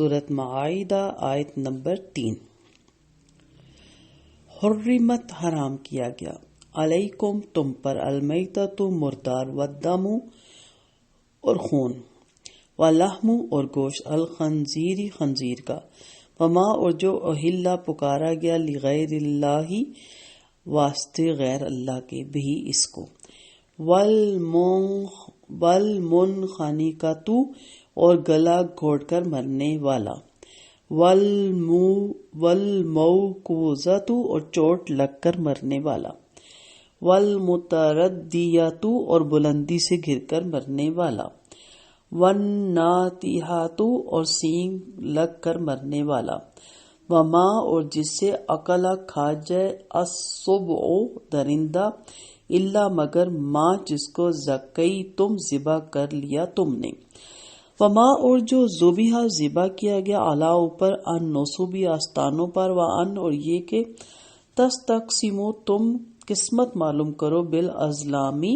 سورۃ مائدہ آیت نمبر 3۔ حرمت حرام کیا گیا، علیکم تم پر، المیتۃ مردار، والدم اور خون، واللحم اور گوشت، الخنزیر خنزیر کا، وما اور جو اہلا پکارا گیا، لغیر اللہ واسطے غیر اللہ کے، بھی اس کو، والمنخنقۃ اور گلا گھونٹ کر مرنے والا، والموقوذۃ اور چوٹ لگ کر مرنے والا، والمتردیۃ اور بلندی سے گر کر مرنے والا، والناطحۃ اور سینگ لگ کر مرنے والا، وما اور جس سے اکلا کھا جائے، السبع درندہ، الا مگر ماں جس کو زکی تم ذبح کر لیا تم نے، وما اور جو ذبیحہ ذبح کیا گیا، علی اوپر، ان نصبی آستانوں پر، وان اور یہ کہ تستقسموا تم قسمت معلوم کرو، بالازلامی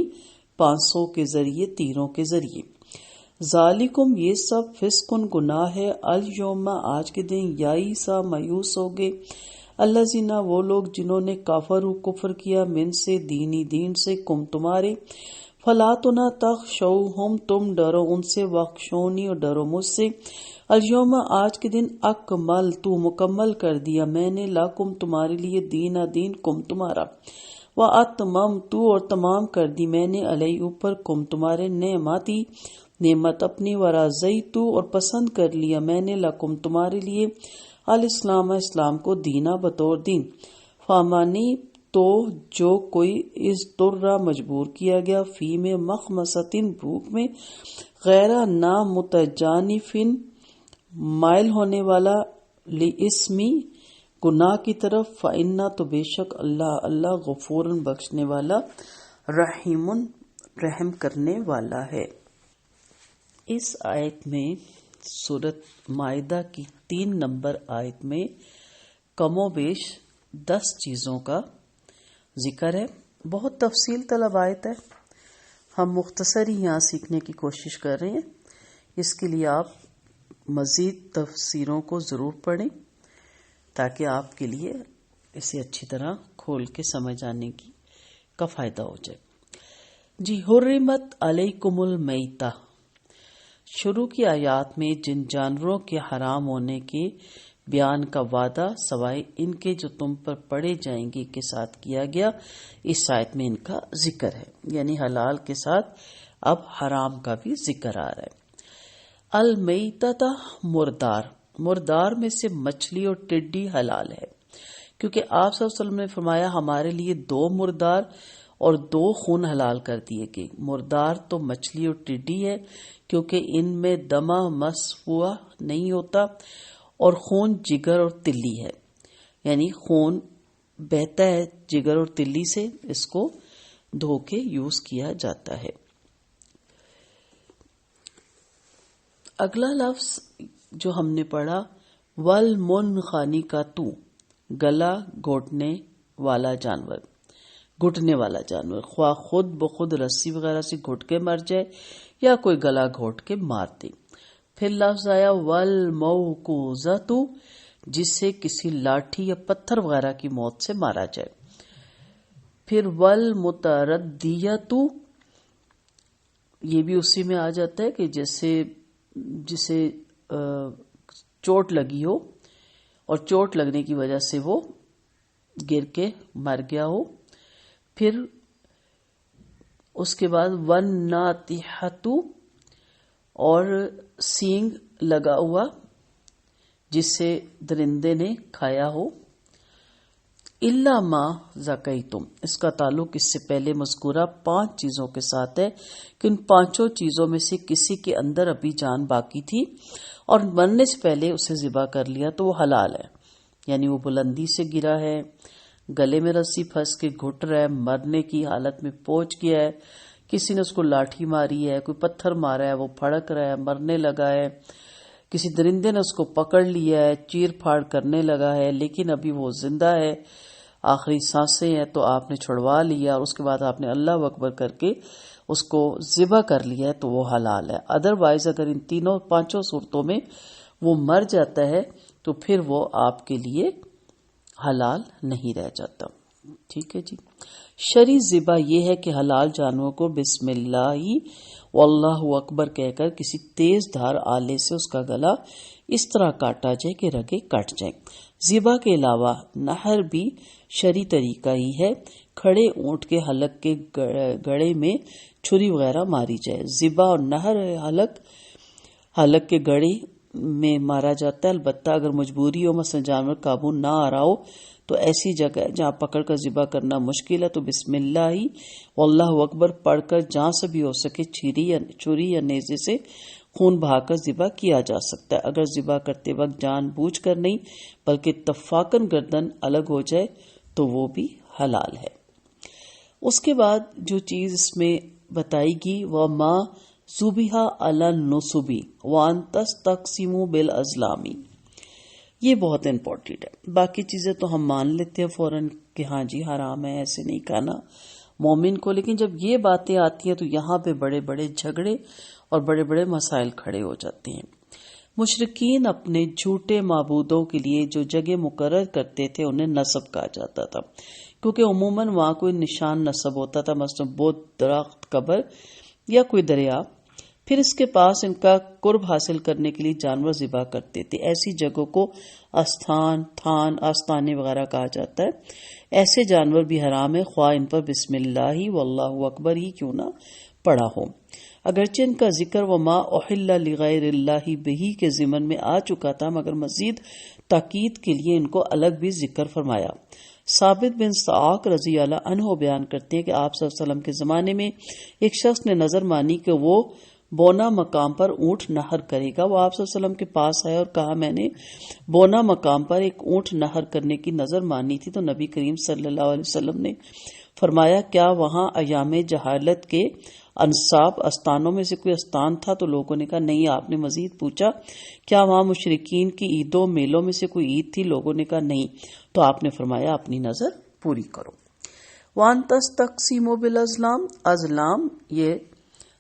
پانسوں کے ذریعے، تیروں کے ذریعے، ذالکم یہ سب فسقن گناہ ہے، الیوم آج کے دن، یائسا مایوس ہو گئے، الذین وہ لوگ جنہوں نے کفر کیا، من سے دین سے، کم تمہارے، فلا تو نہ تخشوہم تم ڈرو ان سے، واخشونی اور ڈرو مجھ سے، الیوم آج کے دن، اکملت مکمل کر دیا میں نے، لکم تمہارے لیے، دین کم تمہارا، واتممت اور تمام کر دی میں نے، علیہ اوپر، کم تمہارے، نعمتی نعمت اپنی، ورضیت اور پسند کر لیا میں نے، لکم تمہارے لیے، الاسلام اسلام کو، دینا بطور دین، فامانی تو جو کوئی اضطر مجبور کیا گیا، فی میں مخمصۃ بھوک میں، غیر نہ متجانفن مائل ہونے والا، لاسمی گناہ کی طرف، فإنہ تو بے شک اللہ غفور بخشنے والا، رحیم رحم کرنے والا ہے۔ اس آیت میں، سورۃ مائدہ کی 3 نمبر آیت میں کم و بیش 10 چیزوں کا ذکر ہے۔ بہت تفصیل طلب آیت ہے، ہم مختصر ہی یہاں سیکھنے کی کوشش کر رہے ہیں، اس کے لیے آپ مزید تفسیروں کو ضرور پڑھیں تاکہ آپ کے لیے اسے اچھی طرح کھول کے سمجھ آنے کا فائدہ ہو جائے۔ جی، حرمت علیکم المیتہ، شروع کی آیات میں جن جانوروں کے حرام ہونے کے بیان کا وعدہ سوائے ان کے جو تم پر پڑے جائیں گے کے ساتھ کیا گیا، اس آیت میں ان کا ذکر ہے، یعنی حلال کے ساتھ اب حرام کا بھی ذکر آ رہا ہے۔ المیتۃ مردار میں سے مچھلی اور ٹڈی حلال ہے، کیونکہ آپ صلی اللہ علیہ وسلم نے فرمایا ہمارے لیے 2 مردار اور 2 خون حلال کر دیے گئے۔ مردار تو مچھلی اور ٹڈی ہے، کیونکہ ان میں دمہ مسفوح نہیں ہوتا، اور خون جگر اور تلی ہے، یعنی خون بہتا ہے جگر اور تلی سے، اس کو دھو کے یوز کیا جاتا ہے۔ اگلا لفظ جو ہم نے پڑھا، والمنخنقۃ، گلا گھونٹنے والا جانور، گھٹنے والا جانور، خواہ خود بخود رسی وغیرہ سے گھٹ کے مر جائے یا کوئی گلا گھونٹ کے مار دے۔ پھر لفظ آیا والموقوذۃ، جس سے کسی لاٹھی یا پتھر وغیرہ کی موت سے مارا جائے۔ پھر والمتردیۃ، یہ بھی اسی میں آ جاتا ہے کہ جسے چوٹ لگی ہو اور چوٹ لگنے کی وجہ سے وہ گر کے مر گیا ہو۔ پھر اس کے بعد والناطحۃ، اور سینگ لگا ہوا جس سے درندے نے کھایا ہو۔ الا ما زکیتم، اس کا تعلق اس سے پہلے مذکورہ 5 چیزوں کے ساتھ ہے کہ ان 5 چیزوں میں سے کسی کے اندر ابھی جان باقی تھی اور مرنے سے پہلے اسے ذبح کر لیا تو وہ حلال ہے، یعنی وہ بلندی سے گرا ہے، گلے میں رسی پھنس کے گھٹ رہا ہے، مرنے کی حالت میں پہنچ گیا ہے، کسی نے اس کو لاٹھی ماری ہے، کوئی پتھر مارا ہے، وہ پھڑک رہا ہے، مرنے لگا ہے، کسی درندے نے اس کو پکڑ لیا ہے، چیر پھاڑ کرنے لگا ہے، لیکن ابھی وہ زندہ ہے، آخری سانسیں ہیں، تو آپ نے چھڑوا لیا اور اس کے بعد آپ نے اللہ اکبر کر کے اس کو ذبح کر لیا ہے تو وہ حلال ہے۔ ادروائز اگر ان 5 صورتوں میں وہ مر جاتا ہے تو پھر وہ آپ کے لیے حلال نہیں رہ جاتا. ٹھیک ہے جی. شرعی ذبح یہ ہے کہ حلال جانور کو بسم اللہ واللہ اکبر کہہ کر کسی تیز دھار آلے سے اس کا گلا اس طرح کاٹا جائے کہ رگیں کٹ جائیں. ذبح کے علاوہ نحر بھی شرعی طریقہ ہی ہے. کھڑے اونٹ کے حلق کے گڑے میں چھری وغیرہ ماری جائے. ذبح اور نحر حلق کے گڑے میں مارا جاتا ہے. البتہ اگر مجبوری ہو، مثلا جانور قابو نہ آ رہا ہو، تو ایسی جگہ جہاں پکڑ کر ذبح کرنا مشکل ہے تو بسم اللہ واللہ اکبر پڑھ کر جہاں سے بھی ہو سکے چھری یا نیزے سے خون بہا کر ذبح کیا جا سکتا ہے. اگر ذبح کرتے وقت جان بوجھ کر نہیں بلکہ اتفاقاً گردن الگ ہو جائے تو وہ بھی حلال ہے. اس کے بعد جو چیز اس میں بتائی گی وہ ما ذبح علی النصب وان تستقسموا بالازلام، یہ بہت امپورٹنٹ ہے. باقی چیزیں تو ہم مان لیتے ہیں فوراً کہ ہاں جی حرام ہے، ایسے نہیں کھانا مومن کو، لیکن جب یہ باتیں آتی ہیں تو یہاں پہ بڑے بڑے جھگڑے اور بڑے بڑے مسائل کھڑے ہو جاتے ہیں. مشرکین اپنے جھوٹے معبودوں کے لیے جو جگہ مقرر کرتے تھے انہیں نصب کہا جاتا تھا، کیونکہ عموماً وہاں کوئی نشان نصب ہوتا تھا، مثلا بت، درخت، قبر یا کوئی دریا. پھر اس کے پاس ان کا قرب حاصل کرنے کے لیے جانور ذبح کرتے تھے. ایسی جگہوں کو استھان، تھان، آستانے وغیرہ کہا جاتا ہے. ایسے جانور بھی حرام ہے خواہ ان پر بسم اللہ واللہ اکبر ہی کیوں نہ پڑا ہو. اگرچہ ان کا ذکر وما احل لغیر اللہ بہ کے ضمن میں آ چکا تھا، مگر مزید تاکید کے لیے ان کو الگ بھی ذکر فرمایا. ثابت بن سعاق رضی اللہ عنہ بیان کرتے ہیں کہ آپ صلی اللہ علیہ وسلم کے زمانے میں ایک شخص نے نظر مانی کہ وہ بونا مقام پر اونٹ نہر کرے گا. وہ آپ صلی اللہ علیہ وسلم کے پاس آئے اور کہا میں نے بونا مقام پر ایک اونٹ نہر کرنے کی نظر مانی تھی. تو نبی کریم صلی اللہ علیہ وسلم نے فرمایا کیا وہاں ایام جہالت کے انصاب استانوں میں سے کوئی استان تھا؟ تو لوگوں نے کہا نہیں. آپ نے مزید پوچھا کیا وہاں مشرکین کی عیدوں میلوں میں سے کوئی عید تھی؟ لوگوں نے کہا نہیں. تو آپ نے فرمایا اپنی نظر پوری کرو. وان تستقسموا بالازلام، ازلام یہ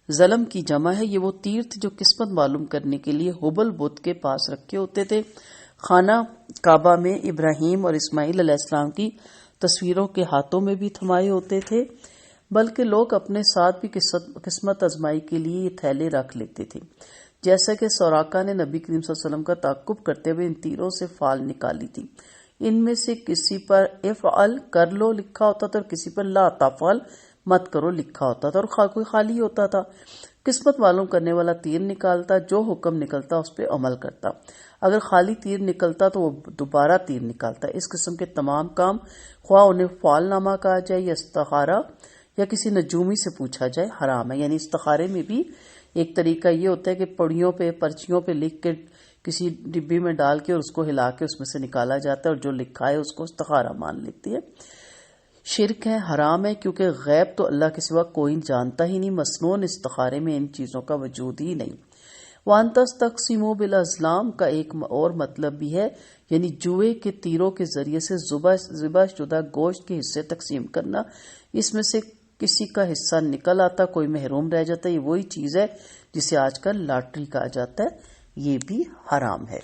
ظلم کی جمع ہے. یہ وہ تیرتھ جو قسمت معلوم کرنے کے لیے حبل بت کے پاس رکھے ہوتے تھے. خانہ کعبہ میں ابراہیم اور اسماعیل علیہ السلام کی تصویروں کے ہاتھوں میں بھی تھمائے ہوتے تھے، بلکہ لوگ اپنے ساتھ بھی قسمت آزمائی کے لیے یہ تھیلے رکھ لیتے تھے. جیسا کہ سوراقہ نے نبی کریم صلی اللہ علیہ وسلم کا تعقب کرتے ہوئے ان تیروں سے فال نکالی تھی. ان میں سے کسی پر افعل کر لو لکھا ہوتا تھا اور کسی پر لا تفعل مت کرو لکھا ہوتا تھا، اور کوئی خالی ہوتا تھا. قسمت معلوم کرنے والا تیر نکالتا، جو حکم نکلتا اس پہ عمل کرتا. اگر خالی تیر نکلتا تو وہ دوبارہ تیر نکالتا. اس قسم کے تمام کام خواہ انہیں فعال نامہ کہا جائے یا استخارہ یا کسی نجومی سے پوچھا جائے حرام ہے. یعنی استخارے میں بھی ایک طریقہ یہ ہوتا ہے کہ پڑیوں پہ پرچیوں پہ لکھ کے کسی ڈبی میں ڈال کے اور اس کو ہلا کے اس میں سے نکالا جاتا ہے، اور جو لکھا ہے اس کو استخارہ مان لیتی ہے. شرک ہے، حرام ہے، کیونکہ غیب تو اللہ کے سوا کوئی جانتا ہی نہیں. مصنون استخارے میں ان چیزوں کا وجود ہی نہیں. وان تستقسموا بالازلام کا ایک اور مطلب بھی ہے، یعنی جوئے کے تیروں کے ذریعے سے ذبح شدہ گوشت کے حصے تقسیم کرنا. اس میں سے کسی کا حصہ نکل آتا، کوئی محروم رہ جاتا. یہ وہی چیز ہے جسے آج کل لاٹری کہا جاتا ہے، یہ بھی حرام ہے.